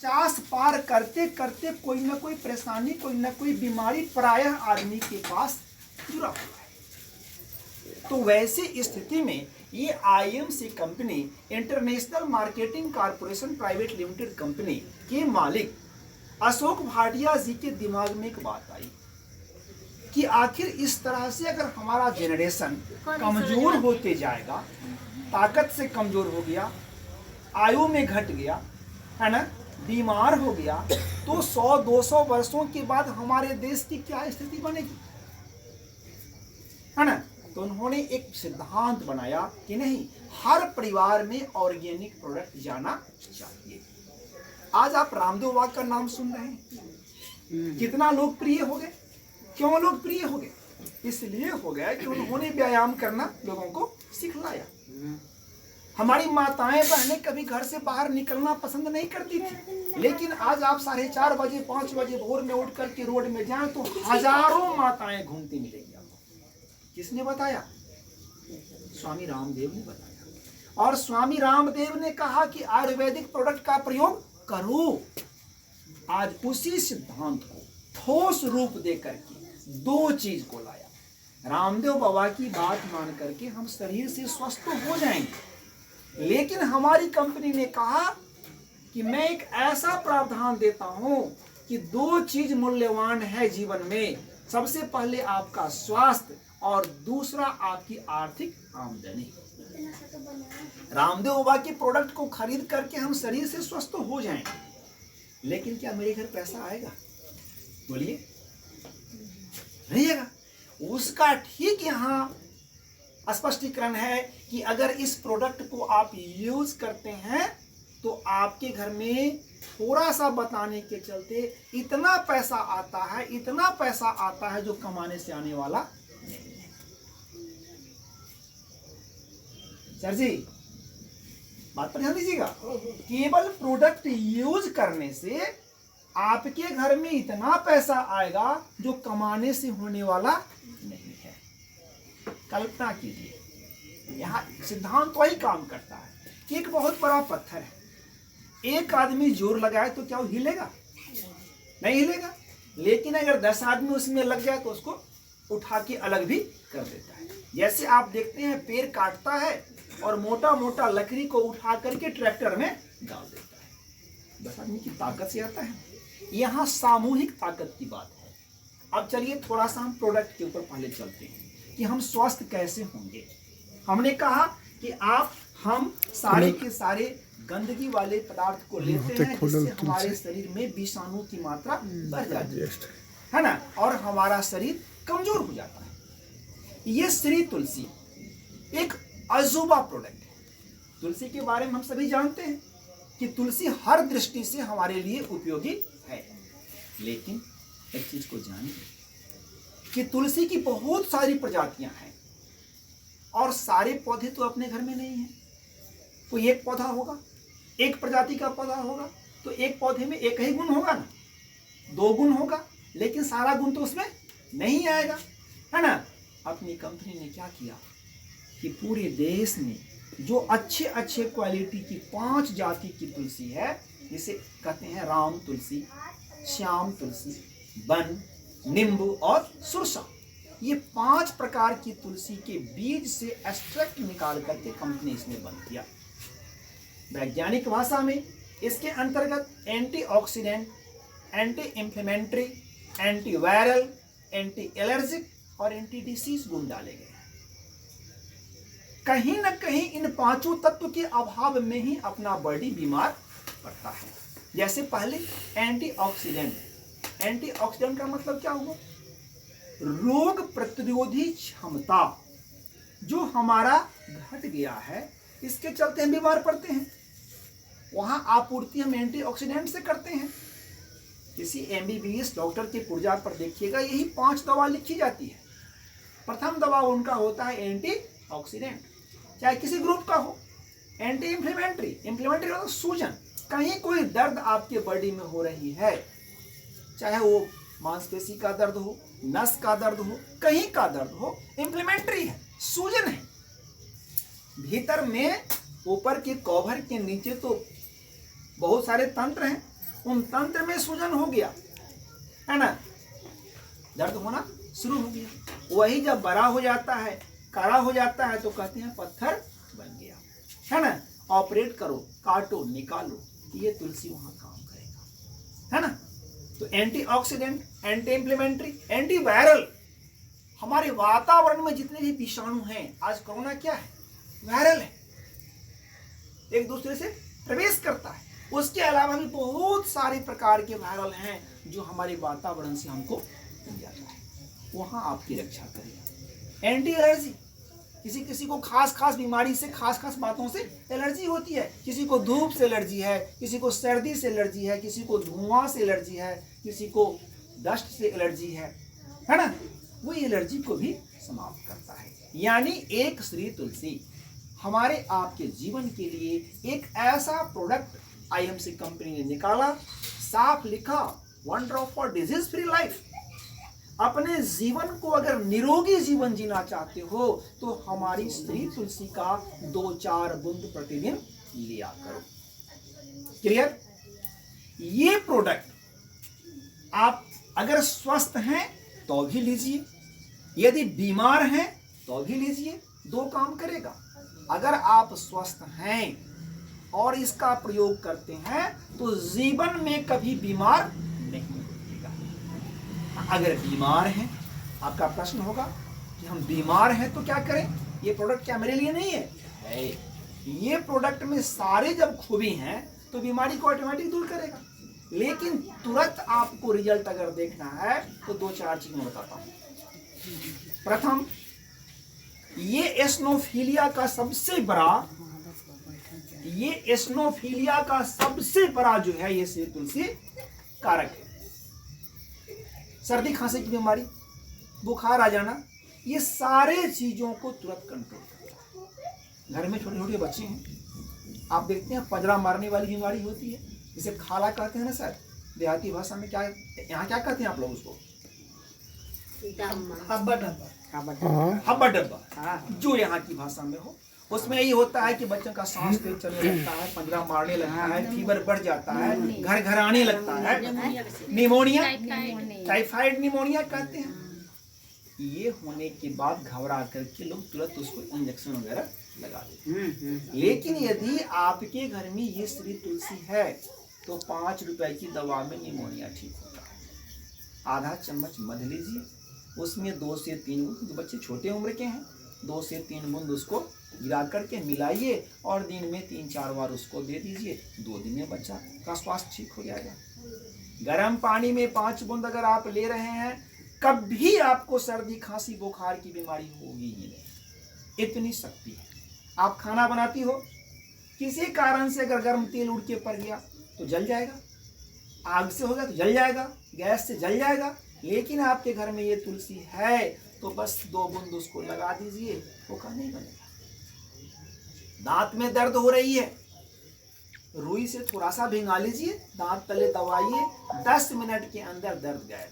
50 पार करते करते कोई ना कोई परेशानी, कोई ना कोई बीमारी प्रायः आदमी के पास जुड़ा हुआ है। तो वैसी स्थिति में ये IMC company, international marketing corporation private limited company के मालिक अशोक भाटिया जी के दिमाग में एक बात आई कि आखिर इस तरह से अगर हमारा जनरेशन कमजोर होते जाएगा, ताकत से कमजोर हो गया, आयु में घट गया, है ना, बीमार हो गया, तो 100-200 वर्षों के बाद हमारे देश की क्या स्थिति बनेगी, है ना। तो उन्होंने एक सिद्धांत बनाया कि नहीं, हर परिवार में ऑर्गेनिक प्रोडक्ट जाना चाहिए। आज आप रामदेव बाबा का नाम सुन रहे हैं, कितना लोकप्रिय हो गए। क्यों लोकप्रिय हो गए? इसलिए हो गया कि उन्होंने व्यायाम करना लोगों को सिखलाया। हमारी माताएं बहनें कभी घर से बाहर निकलना पसंद नहीं करती थी, लेकिन आज आप 4:30 बजे 5 बजे भोर में उठ करके रोड में जाएं तो हजारों माताएं घूमती मिलेंगी आपको। किसने बताया? स्वामी रामदेव ने बताया। और स्वामी रामदेव ने कहा कि आयुर्वेदिक प्रोडक्ट का प्रयोग करो। आज उसी सिद्धांत को ठोस रूप दे करके 2 चीज को लाया। रामदेव बाबा की बात मान करके हम शरीर से स्वस्थ तो हो जाएंगे, लेकिन हमारी कंपनी ने कहा कि मैं एक ऐसा प्रावधान देता हूं कि 2 चीज मूल्यवान है जीवन में। सबसे पहले आपका स्वास्थ्य और दूसरा आपकी आर्थिक आमदनी। रामदेव बाबा के प्रोडक्ट को खरीद करके हम शरीर से स्वस्थ तो हो जाएंगे, लेकिन क्या मेरे घर पैसा आएगा? बोलिए, नहीं आएगा। उसका ठीक यहाँ स्पष्टीकरण है कि अगर इस प्रोडक्ट को आप यूज करते हैं तो आपके घर में थोड़ा सा बताने के चलते इतना पैसा आता है, इतना पैसा आता है जो कमाने से आने वाला नहीं है। सर जी, बात पर ध्यान दीजिएगा। केवल प्रोडक्ट यूज करने से आपके घर में इतना पैसा आएगा जो कमाने से होने वाला नहीं है। कल्पना कीजिए, यहाँ सिद्धांत वही काम करता है कि एक बहुत बड़ा पत्थर है, एक आदमी जोर लगाए तो क्या वो हिलेगा? नहीं हिलेगा। लेकिन अगर 10 आदमी उसमें लग जाए तो उसको उठा के अलग भी कर देता है। जैसे आप देखते हैं, पेड़ काटता है और मोटा मोटा लकड़ी को उठा करके ट्रैक्टर में डाल देता है। 10 आदमी की ताकत से आता है। यहाँ सामूहिक ताकत की बात है। अब चलिए थोड़ा सा हम प्रोडक्ट के ऊपर पहले चलते हैं कि हम स्वस्थ कैसे होंगे। हमने कहा कि हम सारे के सारे गंदगी वाले पदार्थ को लेते हैं, जिससे हमारे शरीर में विषाणु की मात्रा बढ़ जाती है ना, और हमारा शरीर कमजोर हो जाता है। ये श्री तुलसी एक अजूबा प्रोडक्ट है। तुलसी के बारे में हम सभी जानते हैं कि तुलसी हर दृष्टि से हमारे लिए उपयोगी है, लेकिन एक चीज को जानिए कि तुलसी की बहुत सारी प्रजातियां हैं और सारे पौधे तो अपने घर में नहीं हैं। कोई एक पौधा होगा, एक प्रजाति का पौधा होगा, तो एक पौधे में एक ही गुण होगा ना, 2 गुण होगा, लेकिन सारा गुण तो उसमें नहीं आएगा, है ना। अपनी कंपनी ने क्या किया कि पूरे देश में जो अच्छे अच्छे क्वालिटी की 5 जाति की तुलसी है, जिसे कहते हैं राम तुलसी, श्याम तुलसी, वन, नींबू और सुरसा, ये 5 प्रकार की तुलसी के बीज से एक्सट्रैक्ट निकाल करके कंपनी इसने बंद किया। वैज्ञानिक भाषा में इसके अंतर्गत antioxidant, anti inflammatory, antiviral, anti allergic और एंटी डिसीज गुण डाले गए। कहीं न कहीं इन 5 तत्व के अभाव में ही अपना बॉडी बीमार पड़ता है। जैसे पहले एंटीऑक्सीडेंट। एंटीऑक्सीडेंट का मतलब क्या हुआ? रोग प्रतिरोधी क्षमता जो हमारा घट गया है, इसके चलते हम बीमार पड़ते हैं। वहां आपूर्ति हम एंटीऑक्सीडेंट से करते हैं। किसी एमबीबीएस डॉक्टर के पुर्जा पर देखिएगा, यही 5 दवा लिखी जाती है। प्रथम दवा उनका होता है एंटीऑक्सीडेंट, चाहे किसी ग्रुप का हो। एंटी इंफ्लेमेटरी, इंफ्लेमेटरी मतलब सूजन, कहीं कोई दर्द आपके बॉडी में हो रही है, चाहे वो मांसपेशी का दर्द हो, नस का दर्द हो, कहीं का दर्द हो, इंफ्लेमेटरी है, सूजन है। भीतर में ऊपर के कवर के नीचे तो बहुत सारे तंत्र हैं, उन तंत्र में सूजन हो गया, है ना, दर्द होना शुरू हो गया। वही जब बड़ा हो जाता है, कड़ा हो जाता है, तो कहते हैं पत्थर बन गया, है ना। ऑपरेट करो, काटो, निकालो, ये तुलसी वहां काम करेगा, है ना। तो एंटीऑक्सीडेंट, एंटी इंफ्लेमेटरी, एंटीवायरल, हमारे वातावरण में जितने भी विषाणु हैं, आज कोरोना क्या है, वायरल है, एक दूसरे से प्रवेश करता है। उसके अलावा भी बहुत सारे प्रकार के वायरल हैं जो हमारे वातावरण से हमको मिल जाता है, वहां आपकी रक्षा करेगा। एंटी एलर्जी, किसी को खास बीमारी से, खास बातों से एलर्जी होती है। किसी को धूप से एलर्जी है, किसी को सर्दी से एलर्जी है, किसी को धुआं से एलर्जी है, किसी को डस्ट से एलर्जी है ना। वो एलर्जी को भी समाप्त करता है। यानी एक श्री तुलसी हमारे आपके जीवन के लिए एक ऐसा प्रोडक्ट आईएमसी कंपनी ने निकाला, साफ लिखा, one drop for disease free life. अपने जीवन को अगर निरोगी जीवन जीना चाहते हो तो हमारी श्री तुलसी का 2-4 बूंद प्रतिदिन लिया करो। क्लियर? ये प्रोडक्ट आप अगर स्वस्थ हैं तो भी लीजिए, यदि बीमार हैं तो भी लीजिए, 2 काम करेगा। अगर आप स्वस्थ हैं और इसका प्रयोग करते हैं तो जीवन में कभी बीमार नहीं होगा। अगर बीमार हैं, आपका प्रश्न होगा कि हम बीमार हैं तो क्या करें, ये प्रोडक्ट क्या मेरे लिए नहीं है? ये प्रोडक्ट में सारे जब खूबी हैं तो बीमारी को ऑटोमेटिक दूर करेगा। लेकिन तुरंत आपको रिजल्ट अगर देखना है तो 2-4 चीज मैं बताता हूं। प्रथम, ये एस्नोफिलिया का सबसे बड़ा जो है ये श्री तुलसी कारक है। सर्दी खांसी की बीमारी, बुखार आ जाना, ये सारे चीजों को तुरंत कंट्रोल करता है। घर में छोटे छोटे बच्चे हैं, आप देखते हैं पजरा मारने वाली बीमारी होती है, जिसे खाला कहते हैं ना सर, देहाती भाषा में क्या, यहाँ क्या कहते हैं आप लोग उसको? हब्बा डब्बा, जो यहाँ की भाषा में हो। उसमें यही होता है कि बच्चों का सांस तेज चलने लगता है, पंजरा मारने लगता है, फीवर बढ़ जाता है, घर घर आने लगता है, निमोनिया, टाइफाइड निमोनिया कहते हैं। ये होने के बाद घबरा करके लोग तुरंत उसको इंजेक्शन वगैरह लगा देते हैं। लेकिन यदि आपके घर में ये श्री तुलसी है तो 5 रुपए की दवा में निमोनिया ठीक होता है। आधा चम्मच मध लीजिए, उसमें 2 से 3 बूंद, जो बच्चे छोटे उम्र के हैं 2 से 3 बूंद उसको गिरा करके मिलाइए और दिन में 3-4 बार उसको दे दीजिए। 2 दिन में बच्चा का स्वास्थ्य ठीक हो जाएगा। गर्म पानी में 5 बूंद अगर आप ले रहे हैं, कभी आपको सर्दी खांसी बुखार की बीमारी होगी ही नहीं। इतनी शक्ति है। आप खाना बनाती हो, किसी कारण से अगर गर्म तेल उड़ के पड़ गया तो जल जाएगा, आग से होगा तो जल जाएगा, गैस से जल जाएगा। लेकिन आपके घर में ये तुलसी है तो बस 2 बूंद उसको लगा दीजिए, धोखा नहीं बनेगा। दांत में दर्द हो रही है, रुई से थोड़ा सा भिंगा लीजिए, दांत तले दबाइए, 10 मिनट के अंदर दर्द गायब।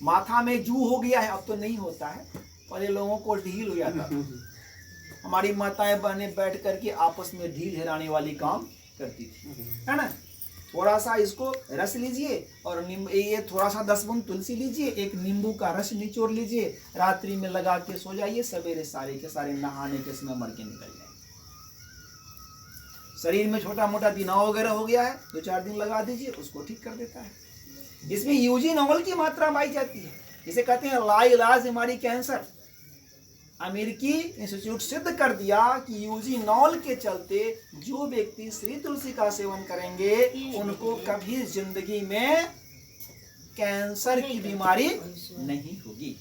माथा में जू हो गया है, अब तो नहीं होता है, पहले लोगों को ढील हो जाता था। हमारी माताएं बहनें बैठ करके आपस में ढील हिलाने वाली काम करती थी, है ना। थोड़ा सा इसको रस लीजिए और ये थोड़ा सा 10 बूंद तुलसी लीजिए, एक नींबू का रस निचोड़ लीजिए, रात्रि में लगा के सो जाइए, सवेरे सारे के सारे नहाने के समय मर के निकल जाए। शरीर में छोटा मोटा दिनाव वगैरह हो गया है, 2-4 दिन लगा दीजिए, उसको ठीक कर देता है। इसमें यूजीनॉल की मात्रा पाई जाती है, जिसे कहते हैं लाइलाज बीमारी कैंसर। अमेरिकी इंस्टीट्यूट सिद्ध कर दिया कि यूजीनॉल के चलते जो व्यक्ति श्री तुलसी का सेवन करेंगे उनको कभी जिंदगी में कैंसर की बीमारी नहीं होगी।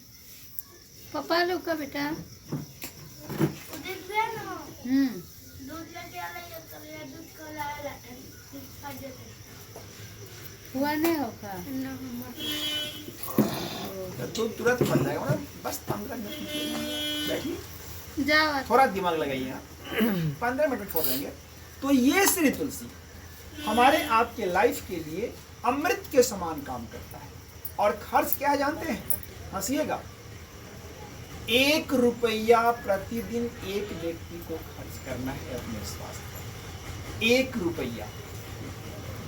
पापा रुका बेटा। हुआ नहीं होगा तो तुरंत बन जाएगा, बस 15 मिनट बैठिए, जाओ थोड़ा दिमाग लगाइए, 15 मिनट में छोड़ देंगे। तो ये श्री तुलसी हमारे आपके लाइफ के लिए अमृत के समान काम करता है। और खर्च क्या जानते हैं, हंसिएगा, 1 रुपया प्रतिदिन एक व्यक्ति को खर्च करना है अपने स्वास्थ्य पर। 1 रुपया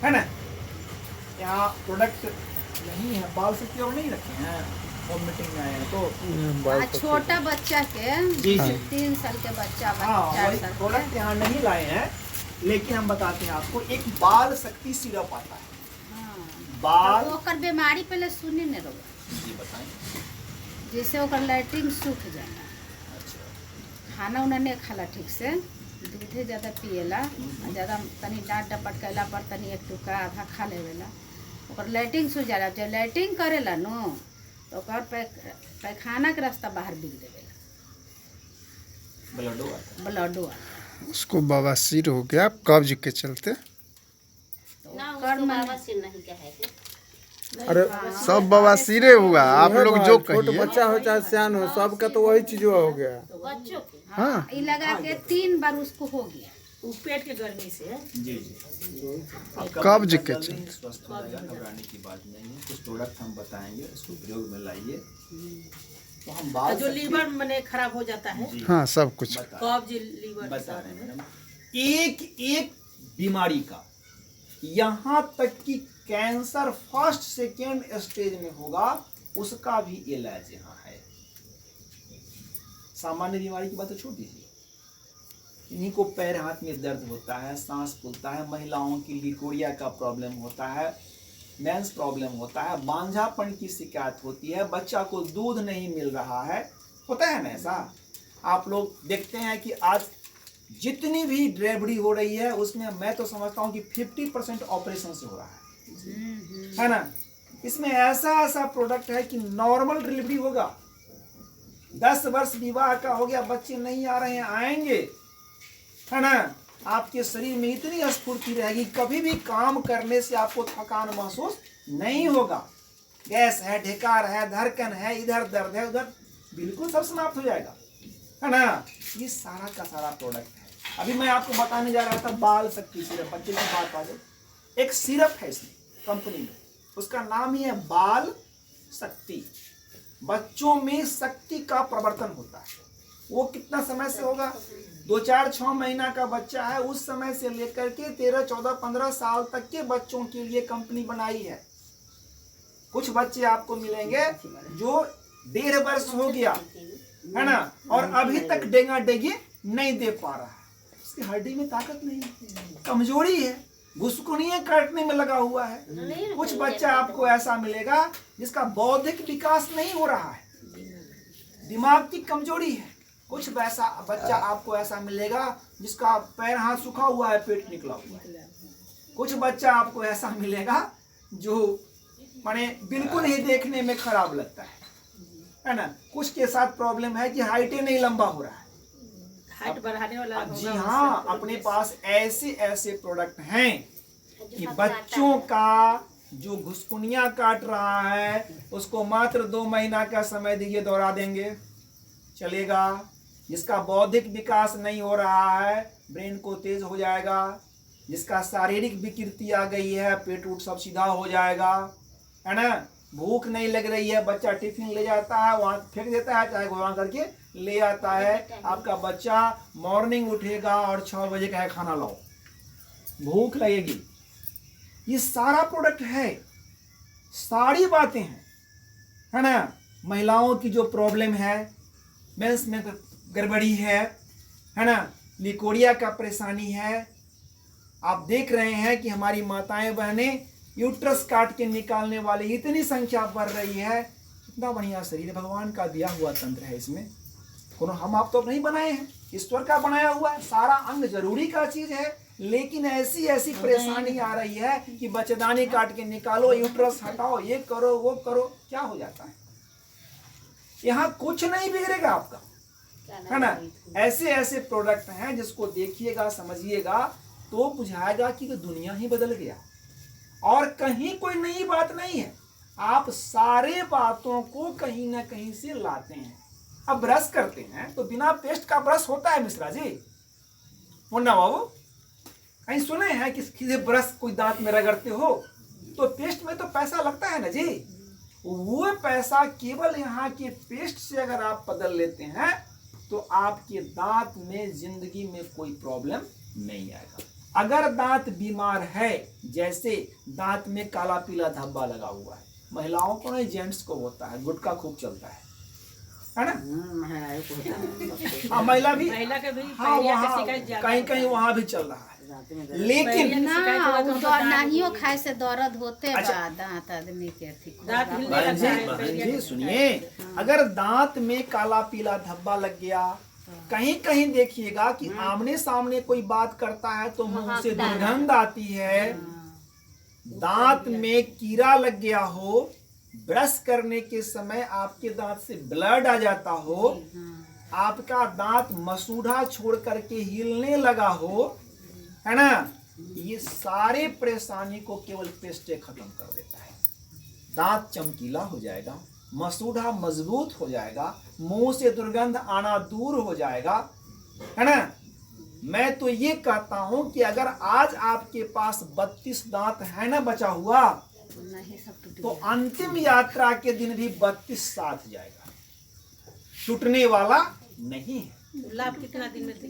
है ना। यहाँ प्रोडक्ट नहीं है, बाल से क्यों नहीं रखे हैं, और मीटिंग में आए हैं तो छोटा बच्चा के जी जी 3 साल के बच्चा हाँ 4 वही साल प्रोडक्ट यहाँ नहीं लाए हैं, लेकिन हम बताते हैं आपको, एक बाल शक्ति सिरप आता है। बाल तो ओकर बीमारी पहले सुनी नहीं रहो, जी बताएं। जैसे ओकर लैट्रिन सूख जाला, अच्छा खाना उना नहीं खाला ठीक से, दूधे ज़्यादा पिएला, ज़्यादा तनी डांट डपट कैला पर तनी एक टुकड़ा आधा खा लेवेला, ओकर लैट्रिन सूख जाला। जब लैट्रिन करेला नो तो ओकर पैखाना के रास्ता बाहर बिग देवेला, ब्लडो उसको बवासीर हो गया कब्ज के चलते। अरे सब बवासीरे हुआ, आप लोग जो छोटा कहिए। बच्चा हो चाहे सियान हो, सबका तो वही चीज हो गया। हाँ ये लगा के 3 बार उसको हो गया, पेट के गर्मी से। जी जी कब्ज बच्चा के जल्दी चलते। ही स्वस्थ हो जाएगा, घबराने की बात नहीं है। कुछ प्रोडक्ट हम बताएंगे, इसको प्रयोग में लाइए। तो हम बाल जो लीवर मने खराब हो जाता है, जी हाँ सब कुछ। कब्ज लीवर बता रहे हैं मैडम, एक एक बीमारी का, यहाँ तक कि कैंसर फर्स्ट सेकेंड स्टेज में होगा, उसका भी इलाज यहाँ है। सामान्य बीमारी की बात तो छोड़ दीजिए, इन्हीं को पैर हाथ में दर्द होता है, सांस फूलता है, महिलाओं की लिकोरिया का प्रॉब्लम होता है, मेंस प्रॉब्लम होता है, बांझापन की शिकायत होती है, बच्चा को दूध नहीं मिल रहा है, होता है ना ऐसा। आप लोग देखते हैं कि आज जितनी भी डिलीवरी हो रही है उसमें मैं तो समझता हूँ कि 50% ऑपरेशन से हो रहा है ना। इसमें ऐसा ऐसा प्रोडक्ट है कि नॉर्मल डिलीवरी होगा, 10 वर्ष विवाह का हो गया, बच्चे नहीं आ रहे हैं, आएंगे, है ना। आपके शरीर में इतनी स्फूर्ति रहेगी, कभी भी काम करने से आपको थकान महसूस नहीं होगा। गैस है, ढेकार है, धड़कन है, इधर दर्द है, उधर बिल्कुल सब समाप्त हो जाएगा, है ना। ये सारा का सारा प्रोडक्ट है। अभी मैं आपको बताने जा रहा था बाल शक्ति सिरप, बच्चे की बात आ गई। एक सिरप है इसमें कंपनी में, उसका नाम ही है बाल शक्ति। बच्चों में शक्ति का प्रवर्तन होता है। वो कितना समय से होगा, 2, 4, 6 महीना का बच्चा है, उस समय से लेकर के 13, 14, 15 साल तक के बच्चों के लिए कंपनी बनाई है। कुछ बच्चे आपको मिलेंगे जो 1.5 वर्ष हो गया, है ना, और अभी तक डेंगा डेगी नहीं दे पा रहा है, उसकी हड्डी में ताकत नहीं है, कमजोरी है, घुसकुनियां काटने में लगा हुआ है। कुछ बच्चा आपको ऐसा मिलेगा जिसका बौद्धिक विकास नहीं हो रहा है, दिमाग की कमजोरी है। कुछ वैसा बच्चा आपको ऐसा मिलेगा जिसका पैर हाथ सूखा हुआ है, पेट निकला हुआ है। कुछ बच्चा आपको ऐसा मिलेगा जो माने बिल्कुल ही देखने में खराब लगता है ना। कुछ के साथ प्रॉब्लम है कि हाइटे नहीं लंबा हो रहा है, हाइट बढ़ाने वाला। जी हाँ, अपने पास ऐसे ऐसे प्रोडक्ट हैं कि बच्चों का जो घुसकुनिया काट रहा है उसको मात्र 2 महीना का समय दीजिए, दौड़ा देंगे, चलेगा। जिसका बौद्धिक विकास नहीं हो रहा है, ब्रेन को तेज हो जाएगा। जिसका शारीरिक विकृति आ गई है, पेट उठ सब सीधा हो जाएगा, है ना। भूख नहीं लग रही है, बच्चा टिफिन ले जाता है, वहाँ फेंक देता है, चाहे वहाँ करके ले आता है। आपका बच्चा मॉर्निंग उठेगा और 6 बजे का है खाना लाओ, भूख लगेगी। ये सारा प्रोडक्ट है, सारी बातें हैं, है ना। महिलाओं की जो प्रॉब्लम है, मेंस में गड़बड़ी है ना, लिकोरिया का परेशानी है। आप देख रहे हैं कि हमारी माताएं बहनें यूट्रस काट के निकालने वाली इतनी संख्या बढ़ रही है। कितना बढ़िया शरीर, भगवान का दिया हुआ तंत्र है इसमें, कोनो हम आप तो नहीं बनाए हैं, ईश्वर का बनाया हुआ है। सारा अंग जरूरी का चीज है, लेकिन ऐसी ऐसी परेशानी आ रही है कि बच्चेदानी काट के निकालो, यूट्रस हटाओ, ये करो वो करो, क्या हो जाता है। यहाँ कुछ नहीं बिगड़ेगा आपका, है ना। ऐसे ऐसे प्रोडक्ट हैं जिसको देखिएगा, समझिएगा तो बुझाएगा कि दुनिया ही बदल गया, और कहीं कोई नई बात नहीं है। आप सारे बातों को कहीं ना कहीं से लाते हैं। अब ब्रश करते हैं तो बिना पेस्ट का ब्रश होता है मिश्रा जी, मुन्ना बाबू, कहीं सुने हैं कि सीधे ब्रश कोई दांत में रगड़ते हो तो पेस्ट में तो पैसा लगता है ना जी। वो पैसा केवल यहाँ के पेस्ट से अगर आप बदल लेते हैं तो आपके दांत में जिंदगी में कोई प्रॉब्लम नहीं आएगा। अगर दांत बीमार है, जैसे दांत में काला पीला धब्बा लगा हुआ है, महिलाओं को नहीं जेंट्स को होता है, गुटखा खूब चलता है ना? हाँ महिला भी, महिला के भी हाँ पहले वहाँ से शिकायत ज्यादा कहीं कहीं वहाँ भी चल रहा है, लेकिन ना नाहियो खाए से दर्द होते अच्छा। बा दांत आदमी के ठीक दांत हिलने बहन जी, लगता है बहन पहले। जी सुनिए, अगर दांत में काला पीला धब्बा लग गया, कहीं कहीं देखिएगा कि आमने सामने कोई बात करता है तो मुंह से दुर्गंध आती है, दांत में कीड़ा लग गया हो, ब्रश करने के समय आपके दांत से ब्लड आ जाता हो, आपका दांत मसूढ़ा छोड़ करके हिलने लगा हो, है ना, ये सारे परेशानी को केवल पेस्टे खत्म कर देता है। दांत चमकीला हो जाएगा, मसूढ़ा मजबूत हो जाएगा, मुंह से दुर्गंध आना दूर हो जाएगा, है ना। मैं तो ये कहता हूं कि अगर आज आपके पास 32 दांत है ना बचा हुआ, नहीं सब टूट तो अंतिम यात्रा के दिन भी 32 साथ जाएगा, टूटने वाला नहीं है। लाभ कितना दिन में